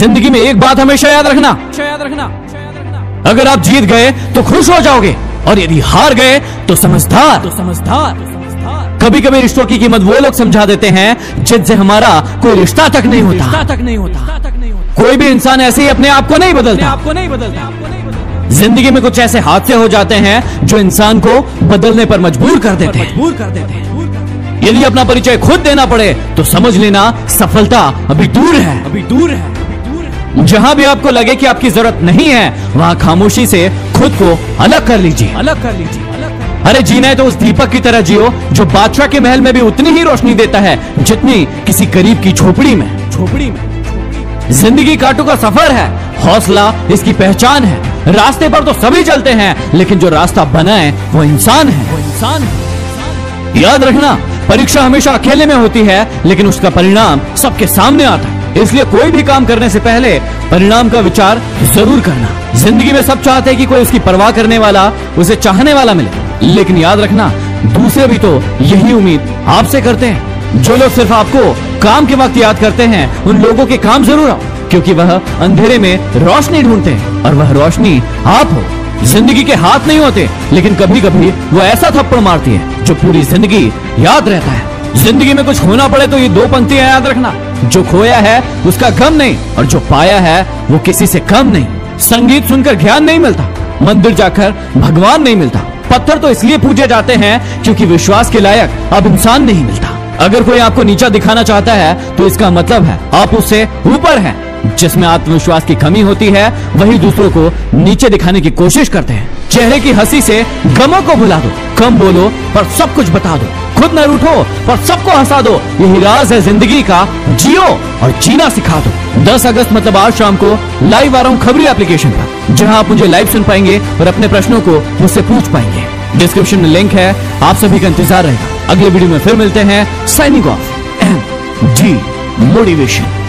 जिंदगी में एक बात हमेशा याद रखना, अगर आप जीत गए तो खुश हो जाओगे और यदि हार गए तो समझदार। कभी कभी रिश्तों की कीमत वो लोग समझा देते हैं जिनसे हमारा कोई रिश्ता तक नहीं होता। कोई भी इंसान ऐसे ही अपने आप को नहीं बदलता। जिंदगी में कुछ ऐसे हादसे हो जाते हैं जो इंसान को बदलने पर मजबूर कर देते हैं। यदि अपना परिचय खुद देना पड़े तो समझ लेना सफलता अभी दूर है। जहां भी आपको लगे कि आपकी जरूरत नहीं है वहां खामोशी से खुद को अलग कर लीजिए। अरे जीना है तो उस दीपक की तरह जियो जो बादशाह के महल में भी उतनी ही रोशनी देता है जितनी किसी गरीब की झोपड़ी में। जिंदगी कांटों का सफर है, हौसला इसकी पहचान है। रास्ते पर तो सभी चलते हैं लेकिन जो रास्ता बनाए वो इंसान है। याद रखना, परीक्षा हमेशा अकेले में होती है लेकिन उसका परिणाम सबके सामने आता है। इसलिए कोई भी काम करने से पहले परिणाम का विचार जरूर करना। जिंदगी में सब चाहते हैं कि कोई उसकी परवाह करने वाला, उसे चाहने वाला मिले, लेकिन याद रखना दूसरे भी तो यही उम्मीद आपसे करते हैं। जो लोग सिर्फ आपको काम के वक्त याद करते हैं उन लोगों के काम जरूर आओ, क्योंकि वह अंधेरे में रोशनी ढूंढते हैं और वह रोशनी आप हो। जिंदगी के हाथ नहीं होते लेकिन कभी कभी वो ऐसा थप्पड़ मारती है जो पूरी जिंदगी याद रहता है। जिंदगी में कुछ खोना पड़े तो ये दो पंक्तियां याद रखना, जो खोया है उसका गम नहीं और जो पाया है वो किसी से कम नहीं। संगीत सुनकर ज्ञान नहीं मिलता, मंदिर जाकर भगवान नहीं मिलता। पत्थर तो इसलिए पूजे जाते हैं क्योंकि विश्वास के लायक अब इंसान नहीं मिलता। अगर कोई आपको नीचा दिखाना चाहता है तो इसका मतलब है आप उससे ऊपर हैं। जिसमें आत्मविश्वास की कमी होती है वही दूसरों को नीचे दिखाने की कोशिश करते हैं। चेहरे की हंसी से गमों को भुला दो, कम बोलो पर सब कुछ बता दो, खुद न रूठो पर सबको हंसा दो। यही राज है जिंदगी का, जियो और जीना सिखा दो। 10 अगस्त मतलब आज शाम को लाइव आ रहा हूँ खबरी एप्लीकेशन पर, जहां आप मुझे लाइव सुन पाएंगे और अपने प्रश्नों को मुझसे पूछ पाएंगे। डिस्क्रिप्शन में लिंक है, आप सभी का इंतजार रहेगा। अगले वीडियो में फिर मिलते हैं। Signing off, MD motivation.